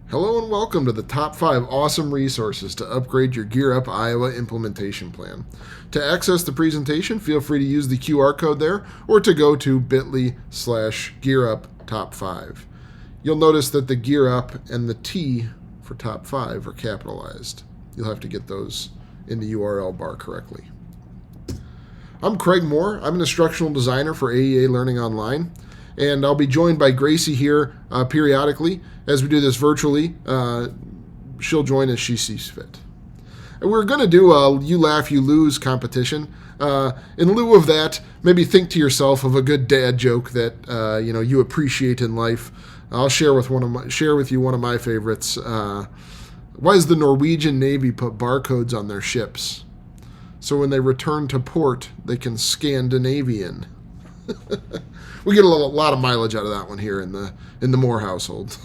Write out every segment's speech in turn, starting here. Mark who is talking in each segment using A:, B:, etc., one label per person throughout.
A: Hello and welcome to the top 5 awesome resources to upgrade your Gear Up Iowa implementation plan. To access the presentation, feel free to use the QR code there or to go to bit.ly/GearUpTop5. You'll notice that the Gear Up and the T for top 5 are capitalized. You'll have to get those in the URL bar correctly. I'm Craig Moore. I'm an instructional designer for AEA Learning Online, and I'll be joined by Gracie here periodically as we do this virtually. She'll join as she sees fit. And we're going to do a You Laugh, You Lose competition. In lieu of that, maybe think to yourself of a good dad joke that you appreciate in life. I'll share with you one of my favorites. Why does the Norwegian Navy put barcodes on their ships? So when they return to port, they can Scandinavian. We get a lot of mileage out of that one here in the Moore household.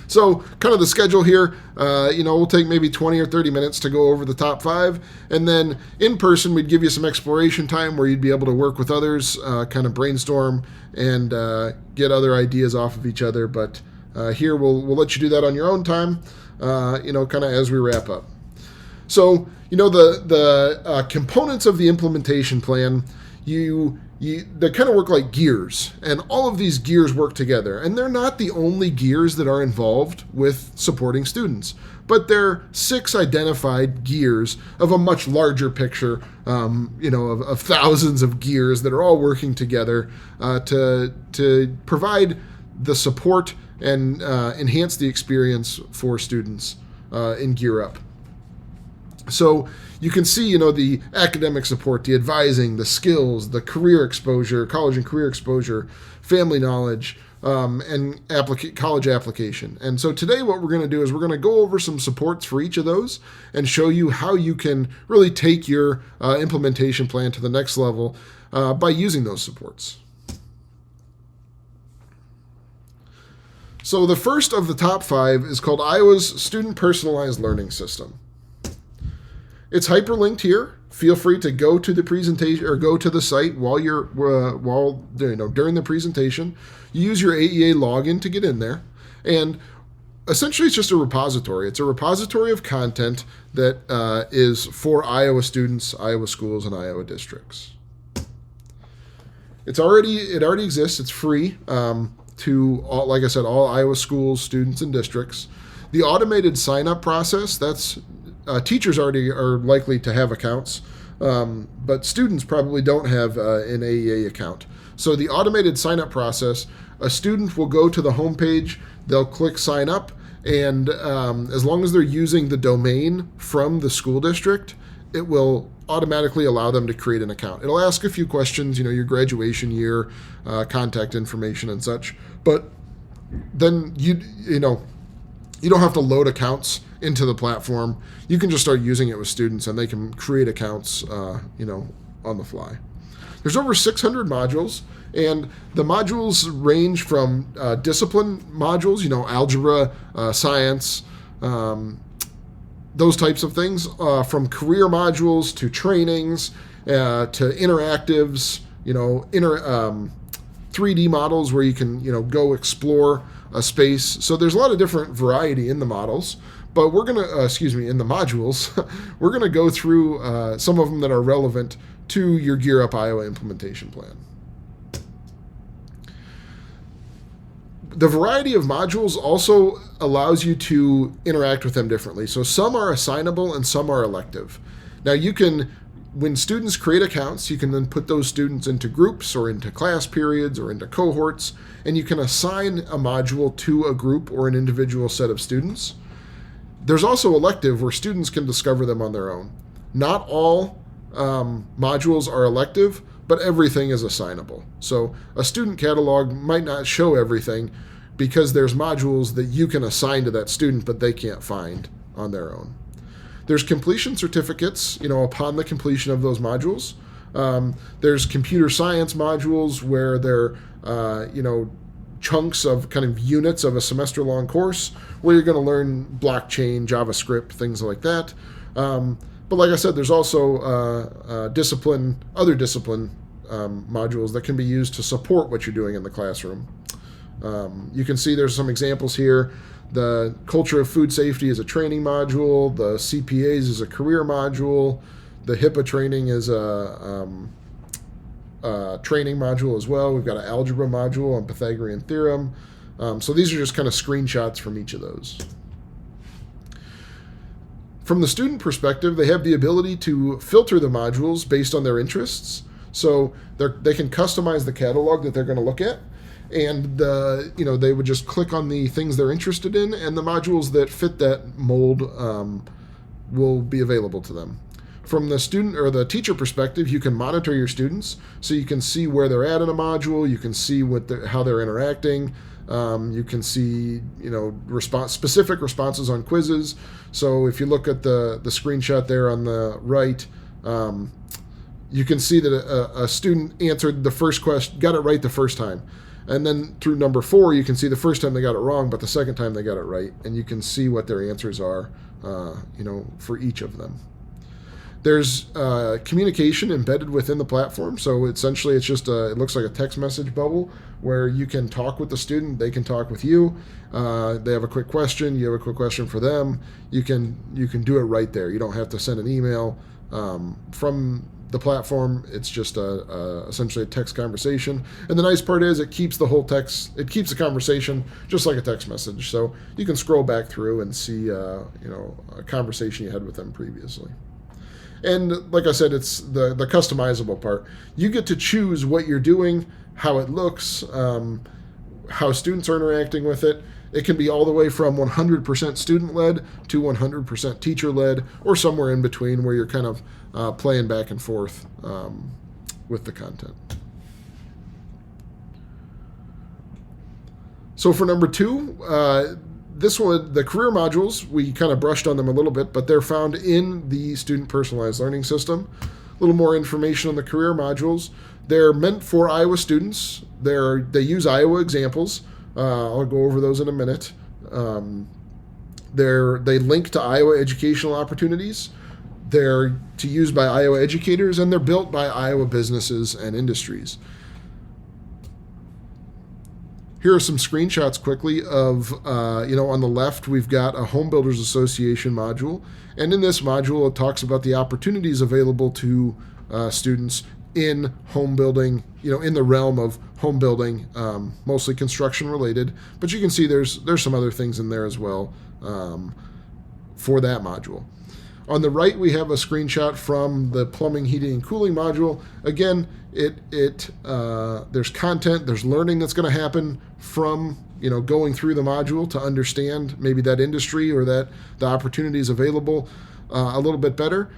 A: So kind of the schedule here, we'll take maybe 20 or 30 minutes to go over the top 5. And then in person, we'd give you some exploration time where you'd be able to work with others, kind of brainstorm and get other ideas off of each other. But here we'll let you do that on your own time, kind of as we wrap up. So, the components of the implementation plan, they kind of work like gears, and all of these gears work together. And they're not the only gears that are involved with supporting students, but they're 6 identified gears of a much larger picture, of thousands of gears that are all working together to provide the support and enhance the experience for students in Gear Up. So you can see, the academic support, the advising, the skills, the career exposure, college and career exposure, family knowledge, and college application. And so today what we're going to do is we're going to go over some supports for each of those and show you how you can really take your implementation plan to the next level by using those supports. So the first of the top 5 is called Iowa's Student Personalized Learning System. It's hyperlinked here. Feel free to go to the presentation or go to the site during the presentation. You use your AEA login to get in there, and essentially it's just a repository. It's a repository of content that is for Iowa students, Iowa schools, and Iowa districts. It already exists. It's free to all, like I said, all Iowa schools, students, and districts. The automated sign-up process, that's teachers already are likely to have accounts, but students probably don't have an AEA account. So the automated sign-up process, a student will go to the homepage, they'll click sign up, and as long as they're using the domain from the school district, it will automatically allow them to create an account. It'll ask a few questions, your graduation year, contact information and such, but then you don't have to load accounts into the platform. You can just start using it with students, and they can create accounts, on the fly. There's over 600 modules, and the modules range from discipline modules, algebra, science, those types of things, from career modules to trainings, to interactives, 3D models where you can, go explore a space. So there's a lot of different variety in the models, but we're going to, in the modules, we're going to go through some of them that are relevant to your Gear Up Iowa implementation plan. The variety of modules also allows you to interact with them differently. So some are assignable and some are elective. Now when students create accounts, you can then put those students into groups or into class periods or into cohorts, and you can assign a module to a group or an individual set of students. There's also elective, where students can discover them on their own. Not all modules are elective, but everything is assignable. So a student catalog might not show everything because there's modules that you can assign to that student, but they can't find on their own. There's completion certificates, upon the completion of those modules. There's computer science modules where they're, chunks of kind of units of a semester-long course where you're going to learn blockchain, JavaScript, things like that. But like I said, there's also other discipline modules that can be used to support what you're doing in the classroom. You can see there's some examples here. The Culture of Food Safety is a training module. The CPAs is a career module. The HIPAA training is a training module as well. We've got an algebra module on Pythagorean theorem. So these are just kind of screenshots from each of those. From the student perspective, they have the ability to filter the modules based on their interests. So they can customize the catalog that they're going to look at. And they would just click on the things they're interested in, and the modules that fit that mold will be available to them. From the student or the teacher perspective, you can monitor your students, so you can see where they're at in a module. You can see how they're interacting. You can see specific responses on quizzes. So if you look at the screenshot there on the right, you can see that a student answered the first question, got it right the first time. And then through number 4, you can see the first time they got it wrong, but the second time they got it right. And you can see what their answers are, for each of them. There's communication embedded within the platform. So essentially it's just it looks like a text message bubble where you can talk with the student, they can talk with you. They have a quick question, you have a quick question for them. You can do it right there. You don't have to send an email from the platform. It's just essentially a text conversation. And the nice part is it keeps the whole text, it keeps the conversation just like a text message. So you can scroll back through and see a conversation you had with them previously. And like I said, it's the customizable part. You get to choose what you're doing, how it looks, how students are interacting with it. It can be all the way from 100% student-led to 100% teacher-led, or somewhere in between where you're kind of playing back and forth with the content. So for number 2, this one, the career modules, we kind of brushed on them a little bit, but they're found in the Student Personalized Learning System. A little more information on the career modules. They're meant for Iowa students. They use Iowa examples. I'll go over those in a minute. They link to Iowa educational opportunities. They're to use by Iowa educators, and they're built by Iowa businesses and industries. Here are some screenshots quickly of, on the left, we've got a Home Builders Association module. And in this module, it talks about the opportunities available to students in home building, in the realm of home building, mostly construction related. But you can see there's some other things in there as well for that module. On the right, we have a screenshot from the plumbing, heating, and cooling module. Again, there's content, there's learning that's going to happen from going through the module to understand maybe that industry or that the opportunities available a little bit better.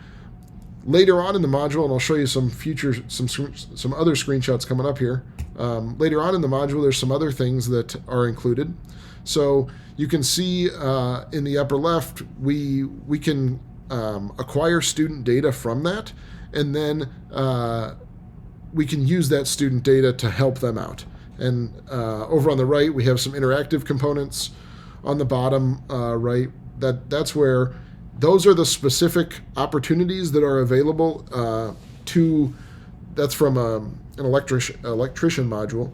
A: Later on in the module, and I'll show you some other screenshots coming up here. Later on in the module, there's some other things that are included. So you can see in the upper left, we can acquire student data from that, and then we can use that student data to help them out. And over on the right, we have some interactive components. On the bottom right, that's where those are the specific opportunities that are available that's from an electrician module.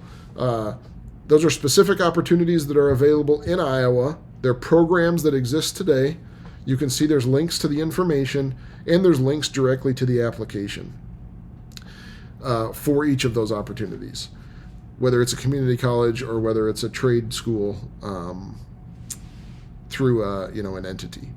A: Those are specific opportunities that are available in Iowa. They're programs that exist today. You can see there's links to the information, and there's links directly to the application for each of those opportunities, whether it's a community college or whether it's a trade school through an entity.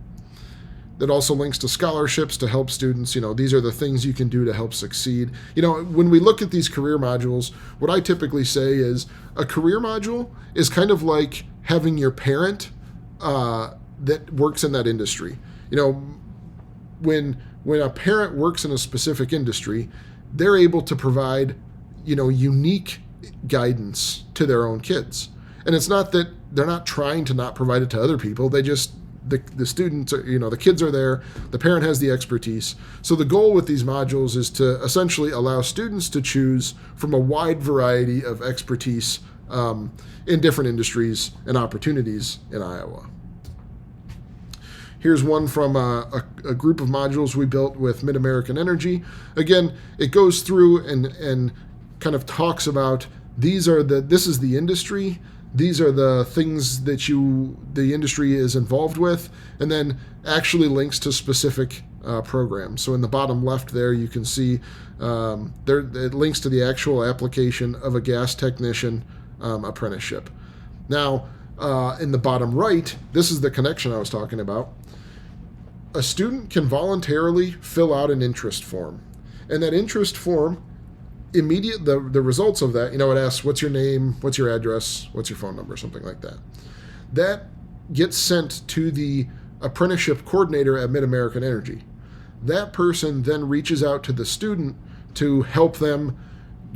A: That also links to scholarships to help students. These are the things you can do to help succeed. When we look at these career modules, what I typically say is a career module is kind of like having your parent that works in that industry. When a parent works in a specific industry, they're able to provide, unique guidance to their own kids. And it's not that they're not trying to not provide it to other people. They just, the students are, the kids are there, the parent has the expertise. So the goal with these modules is to essentially allow students to choose from a wide variety of expertise in different industries and opportunities in Iowa. Here's one from a group of modules we built with Mid-American Energy. Again, it goes through and kind of talks about this is the industry, these are the things that the industry is involved with, and then actually links to specific programs. So in the bottom left there, you can see it links to the actual application of a gas technician apprenticeship. Now, in the bottom right, this is the connection I was talking about. A student can voluntarily fill out an interest form, and that interest form, the results of that, it asks what's your name, what's your address, what's your phone number, something like that. That gets sent to the apprenticeship coordinator at Mid-American Energy. That person then reaches out to the student to help them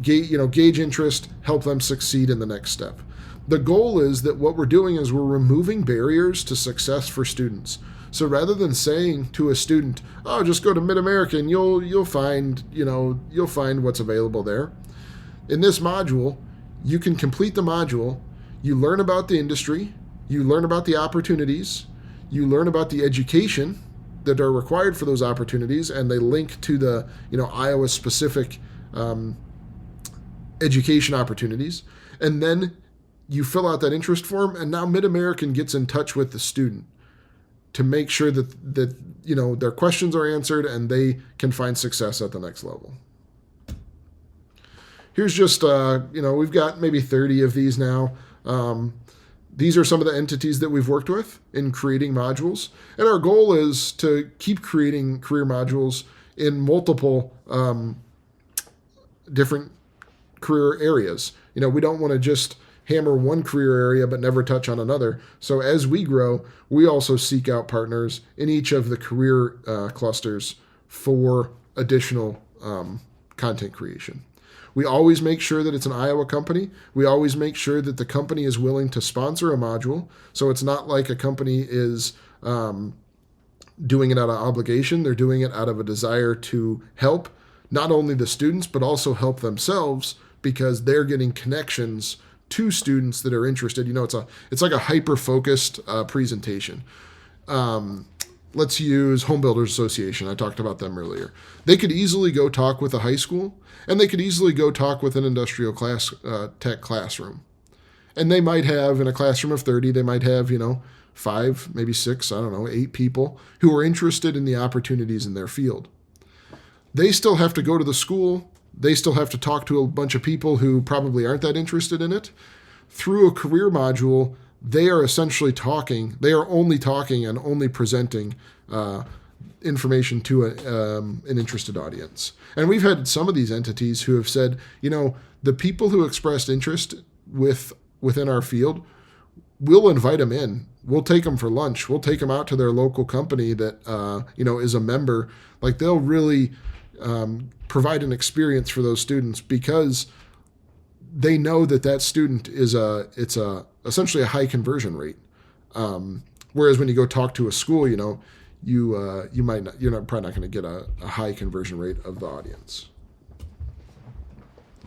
A: gauge interest, help them succeed in the next step. The goal is that what we're doing is we're removing barriers to success for students. So rather than saying to a student, "Oh, just go to Mid-American, you'll find what's available there." In this module, you can complete the module, you learn about the industry, you learn about the opportunities, you learn about the education that are required for those opportunities, and they link to the Iowa specific education opportunities. And then you fill out that interest form, and now Mid-American gets in touch with the student to make sure that their questions are answered and they can find success at the next level. Here's just we've got maybe 30 of these now. These are some of the entities that we've worked with in creating modules, and our goal is to keep creating career modules in multiple different career areas. We don't want to just hammer one career area but never touch on another. So as we grow, we also seek out partners in each of the career clusters for additional content creation. We always make sure that it's an Iowa company. We always make sure that the company is willing to sponsor a module. So it's not like a company is doing it out of obligation. They're doing it out of a desire to help not only the students, but also help themselves, because they're getting connections to students that are interested. It's like a hyper-focused presentation. Let's use Home Builders Association. I talked about them earlier. They could easily go talk with a high school, and they could easily go talk with an industrial tech classroom. And they might have, in a classroom of 30, they might have, 5, maybe 6, 8 people who are interested in the opportunities in their field. They still have to go to the school. They still have to talk to a bunch of people who probably aren't that interested in it. Through a career module, they are essentially talking. They are only talking and only presenting information to an interested audience. And we've had some of these entities who have said, the people who expressed interest within our field, we'll invite them in. We'll take them for lunch. We'll take them out to their local company that is a member. Like, they'll really provide an experience for those students, because they know that student is essentially a high conversion rate. Whereas when you go talk to a school, you're probably not going to get a high conversion rate of the audience.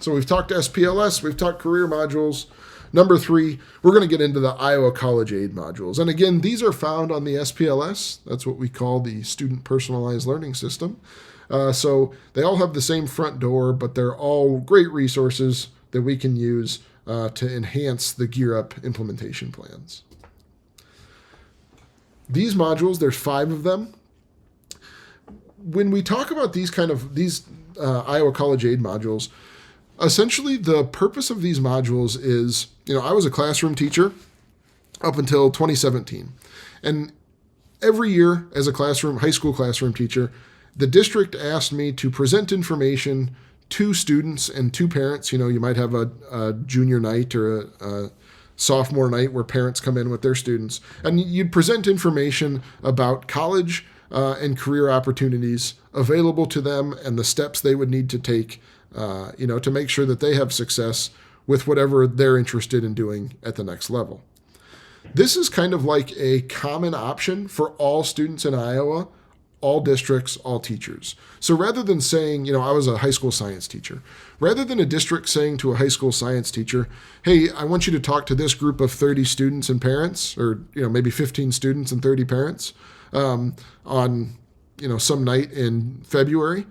A: So we've talked SPLS, we've talked career modules. Number 3, we're going to get into the Iowa College Aid modules. And again, these are found on the SPLS. That's what we call the Student Personalized Learning System. So they all have the same front door, but they're all great resources that we can use to enhance the Gear Up implementation plans. These modules, there's 5 of them. When we talk about these Iowa College Aid modules, essentially the purpose of these modules is, I was a classroom teacher up until 2017. And every year as a high school classroom teacher, the district asked me to present information to students and to parents. You might have a junior night or a sophomore night where parents come in with their students, and you'd present information about college and career opportunities available to them and the steps they would need to take, to make sure that they have success with whatever they're interested in doing at the next level. This is kind of like a common option for all students in Iowa, all districts, all teachers. So rather than saying, I was a high school science teacher, rather than a district saying to a high school science teacher, hey, I want you to talk to this group of 30 students and parents, or maybe 15 students and 30 parents on some night in February,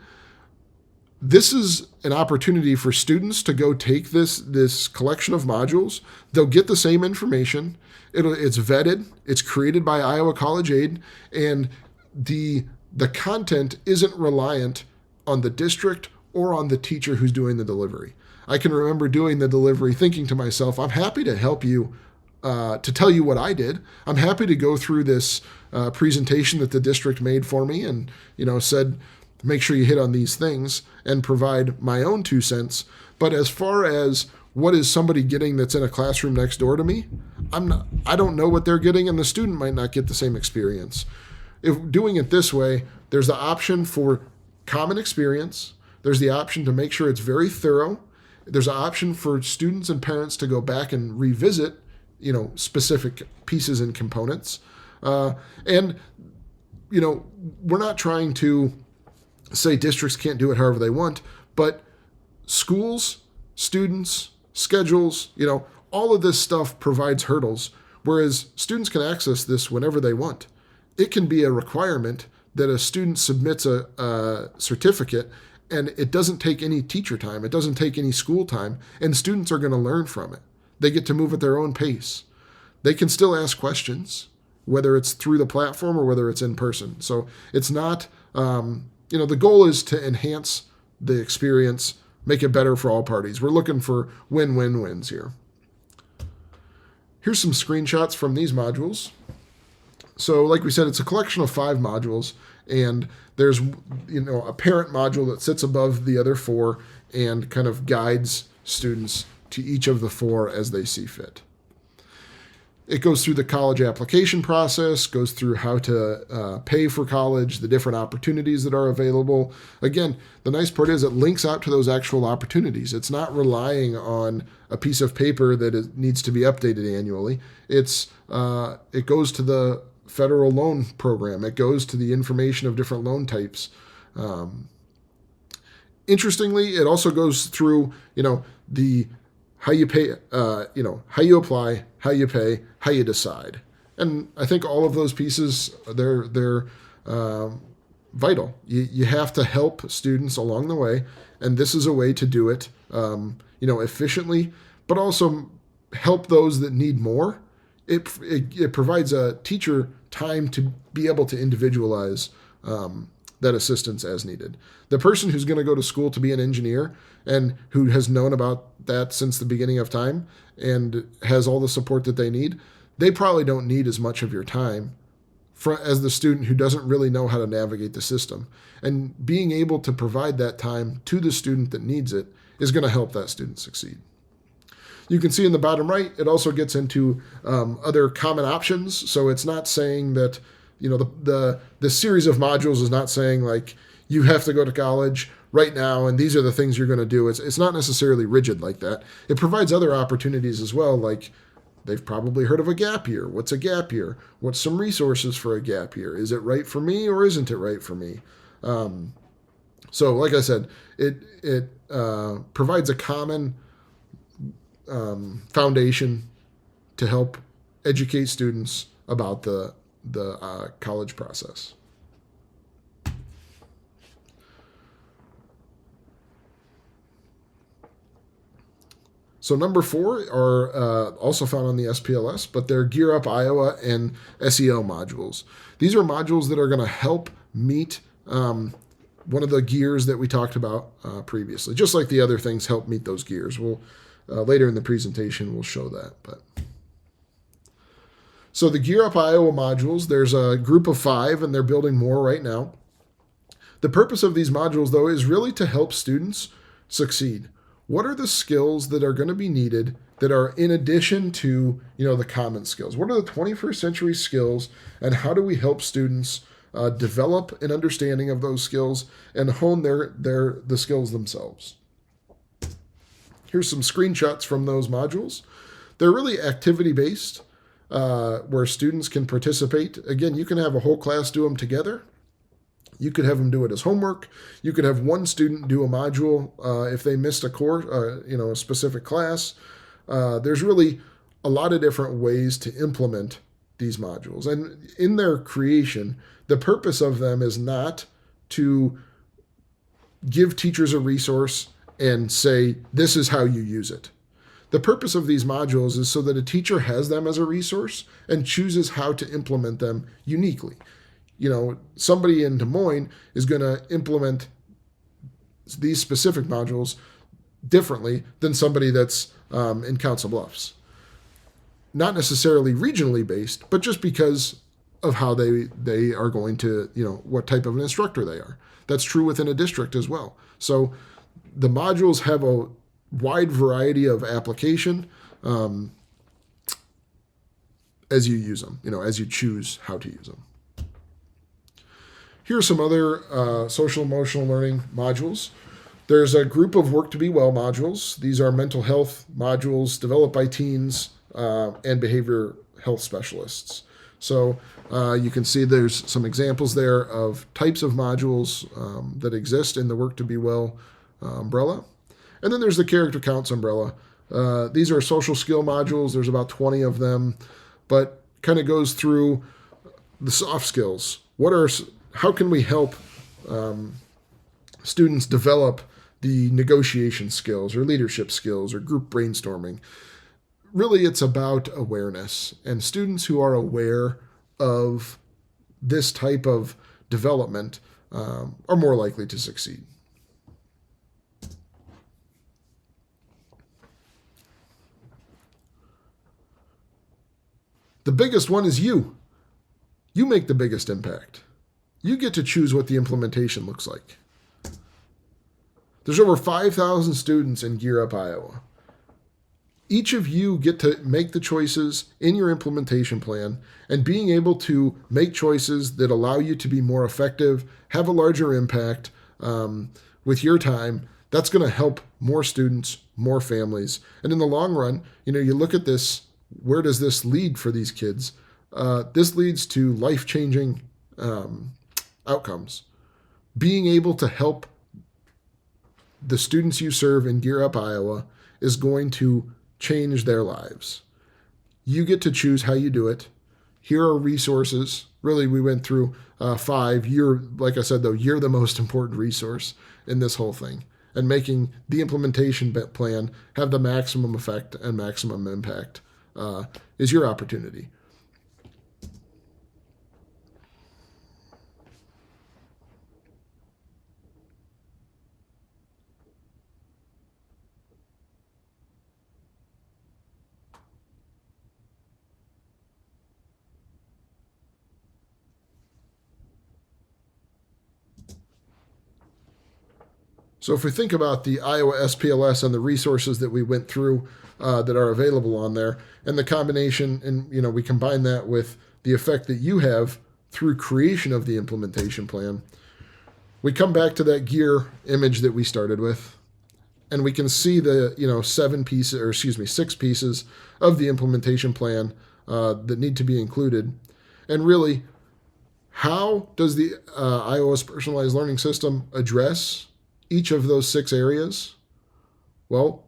A: This is an opportunity for students to go take this collection of modules. They'll get the same information. It's vetted. It's created by Iowa College Aid, and the content isn't reliant on the district or on the teacher who's doing the delivery. I can remember doing the delivery thinking to myself, I'm happy to help you, to tell you what I did. I'm happy to go through this presentation that the district made for me and, said, make sure you hit on these things and provide my own 2 cents. But as far as what is somebody getting that's in a classroom next door to me, I don't know what they're getting, and the student might not get the same experience. If doing it this way, there's the option for common experience. There's the option to make sure it's very thorough. There's an option for students and parents to go back and revisit, specific pieces and components. And we're not trying to say districts can't do it however they want, but schools, students, schedules, all of this stuff provides hurdles, whereas students can access this whenever they want. It can be a requirement that a student submits a certificate, and it doesn't take any teacher time. It doesn't take any school time, and students are going to learn from it. They get to move at their own pace. They can still ask questions, whether it's through the platform or whether it's in person. So it's not, the goal is to enhance the experience, make it better for all parties. We're looking for win-win-wins here. Here's some screenshots from these modules. So like we said, it's a collection of 5 modules, and there's a parent module that sits above the other 4 and kind of guides students to each of the 4 as they see fit. It goes through the college application process, goes through how to pay for college, the different opportunities that are available. Again, the nice part is it links out to those actual opportunities. It's not relying on a piece of paper that needs to be updated annually. It goes to the federal loan program. It goes to the information of different loan types. Interestingly, it also goes through, the how you pay, how you apply, how you pay, how you decide. And I think all of those pieces, they're vital. You have to help students along the way, and this is a way to do it, efficiently, but also help those that need more. It provides a teacher time to be able to individualize that assistance as needed. The person who's going to go to school to be an engineer and who has known about that since the beginning of time and has all the support that they need, they probably don't need as much of your time as the student who doesn't really know how to navigate the system. And being able to provide that time to the student that needs it is going to help that student succeed. You can see in the bottom right, it also gets into other common options. So it's not saying that, the series of modules is not saying like you have to go to college right now and these are the things you're going to do. It's not necessarily rigid like that. It provides other opportunities as well, like they've probably heard of a gap year. What's a gap year? What's some resources for a gap year? Is it right for me or isn't it right for me? So like I said, it provides a common foundation to help educate students about the college process. So number 4 are also found on the SPLS, but they're Gear Up Iowa and SEL modules. These are modules that are going to help meet one of the gears that we talked about previously. Just like the other things help meet those gears. We'll later in the presentation we'll show that. So the Gear Up Iowa modules, there's a group of 5, and they're building more right now. The purpose of these modules, though, is really to help students succeed. What are the skills that are going to be needed that are in addition to, the common skills? What are the 21st century skills, and how do we help students develop an understanding of those skills and hone the skills themselves? Here's some screenshots from those modules. They're really activity-based, where students can participate. Again, you can have a whole class do them together. You could have them do it as homework. You could have one student do a module if they missed a course, a specific class. There's really a lot of different ways to implement these modules. And in their creation, the purpose of them is not to give teachers a resource and say, this is how you use it. The purpose of these modules is so that a teacher has them as a resource and chooses how to implement them uniquely. Somebody in Des Moines is going to implement these specific modules differently than somebody that's in Council Bluffs. Not necessarily regionally based, but just because of how they are going to, what type of an instructor they are. That's true within a district as well. So the modules have a wide variety of application as you use them, as you choose how to use them. Here are some other social emotional learning modules. There's a group of Work to Be Well modules. These are mental health modules developed by teens and behavior health specialists. So you can see there's some examples there of types of modules that exist in the Work to Be Well umbrella. And then there's the Character Counts umbrella. These are social skill modules. There's about 20 of them, but kind of goes through the soft skills. How can we help students develop the negotiation skills or leadership skills or group brainstorming? Really, it's about awareness. And students who are aware of this type of development are more likely to succeed. The biggest one is you. You make the biggest impact. You get to choose what the implementation looks like. There's over 5,000 students in Gear Up Iowa. Each of you get to make the choices in your implementation plan, and being able to make choices that allow you to be more effective, have a larger impact with your time, that's going to help more students, more families. And in the long run, you look at this, where does this lead for these kids? This leads to life-changing outcomes. Being able to help the students you serve in Gear Up Iowa is going to change their lives. You get to choose how you do it. Here are resources. Really, we went through 5. Like I said, though, you're the most important resource in this whole thing. And making the implementation plan have the maximum effect and maximum impact is your opportunity. So if we think about the Iowa SPLS and the resources that we went through that are available on there, and the combination, and we combine that with the effect that you have through creation of the implementation plan, we come back to that gear image that we started with, and we can see the 6 pieces of the implementation plan that need to be included. And really, how does the Iowa's personalized learning system address each of those 6 areas? Well,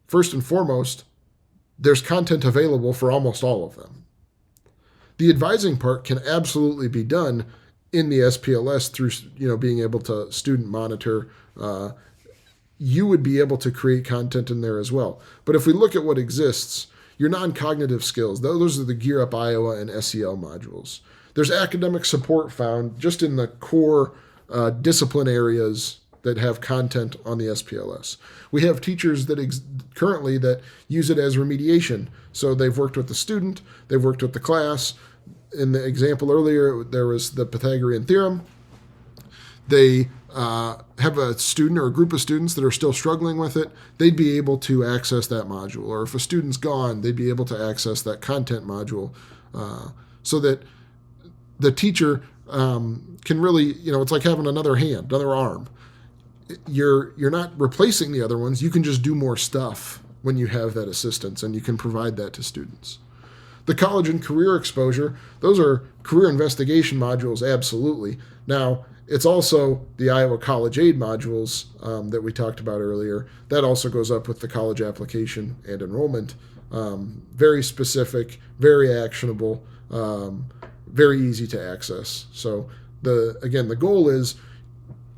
A: first and foremost, there's content available for almost all of them. The advising part can absolutely be done in the SPLS through being able to student monitor. You would be able to create content in there as well. But if we look at what exists, your non-cognitive skills, those are the Gear Up Iowa and SEL modules. There's academic support found just in the core discipline areas that have content on the SPLS. We have teachers that currently that use it as remediation. So they've worked with the student, they've worked with the class. In the example earlier, there was the Pythagorean theorem. They have a student or a group of students that are still struggling with it. They'd be able to access that module. Or if a student's gone, they'd be able to access that content module so that the teacher can really, it's like having another hand, another arm. You're not replacing the other ones. You can just do more stuff when you have that assistance, and you can provide that to students. The college and career exposure, those are career investigation modules, absolutely. Now, it's also the Iowa College Aid modules that we talked about earlier. That also goes up with the college application and enrollment. Very specific, very actionable, very easy to access. So the goal is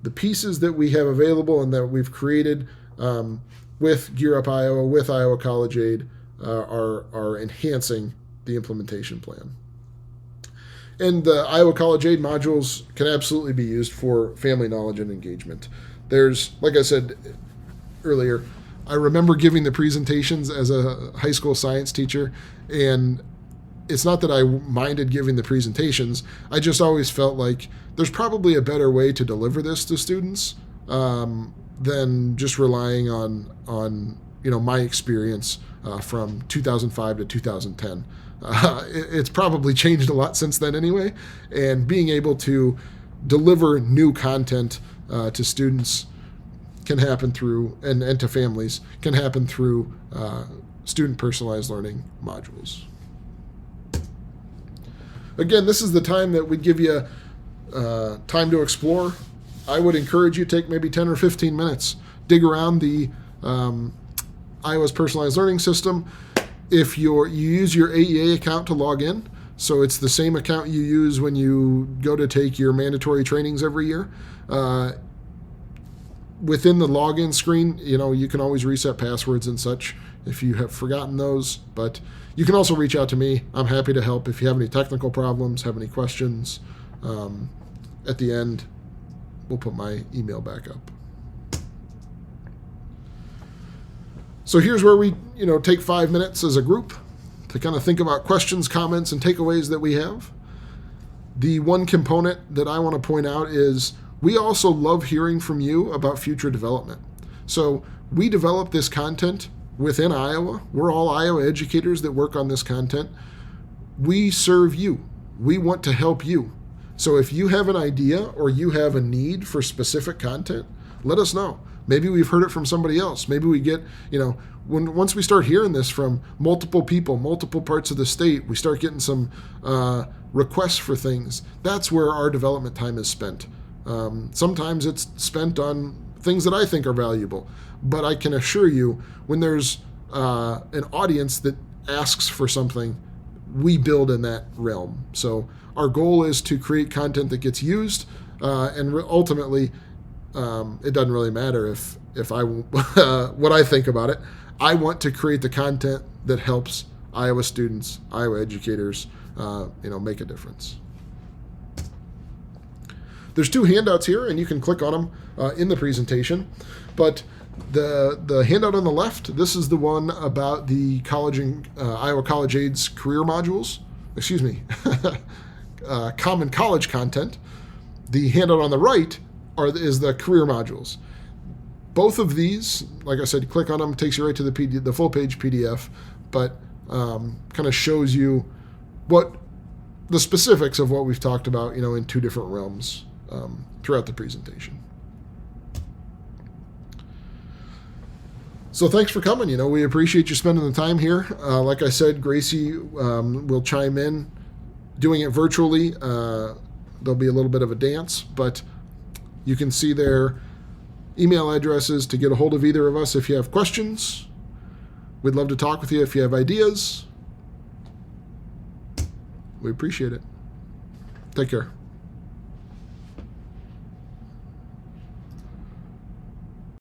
A: the pieces that we have available and that we've created with Gear Up Iowa, with Iowa College Aid, are enhancing the implementation plan. And the Iowa College Aid modules can absolutely be used for family knowledge and engagement. There's, like I said earlier, I remember giving the presentations as a high school science teacher, and it's not that I minded giving the presentations. I just always felt like there's probably a better way to deliver this to students than just relying on my experience from 2005 to 2010. It's probably changed a lot since then anyway, and being able to deliver new content to students can happen through, and to families, can happen through student personalized learning modules. Again, this is the time that we give you time to explore. I would encourage you to take maybe 10 or 15 minutes, dig around the Iowa's personalized learning system. If you use your AEA account to log in, so it's the same account you use when you go to take your mandatory trainings every year. Within the login screen, you can always reset passwords and such if you have forgotten those, but you can also reach out to me. I'm happy to help if you have any technical problems, have any questions. At the end, we'll put my email back up. So here's where we, take 5 minutes as a group to kind of think about questions, comments, and takeaways that we have. The one component that I want to point out is we also love hearing from you about future development. So we develop this content within Iowa. We're all Iowa educators that work on this content. We serve you. We want to help you. So if you have an idea or you have a need for specific content, let us know. Maybe we've heard it from somebody else. Maybe we get, once we start hearing this from multiple people, multiple parts of the state, we start getting some requests for things. That's where our development time is spent. Sometimes it's spent on things that I think are valuable, but I can assure you when there's an audience that asks for something, we build in that realm. So our goal is to create content that gets used, and ultimately, it doesn't really matter if I what I think about it. I want to create the content that helps Iowa students, Iowa educators, make a difference. There's 2 handouts here, and you can click on them in the presentation. But the handout on the left, this is the one about the Iowa College Aid's career modules. Excuse me, common college content. The handout on the right is the career modules. Both of these, like I said, click on them, takes you right to the full page PDF, but kind of shows you what the specifics of what we've talked about, in 2 different realms throughout the presentation. So thanks for coming. We appreciate you spending the time here. Like I said, Gracie will chime in, doing it virtually. There'll be a little bit of a dance, but you can see their email addresses to get a hold of either of us if you have questions. We'd love to talk with you if you have ideas. We appreciate it. Take care.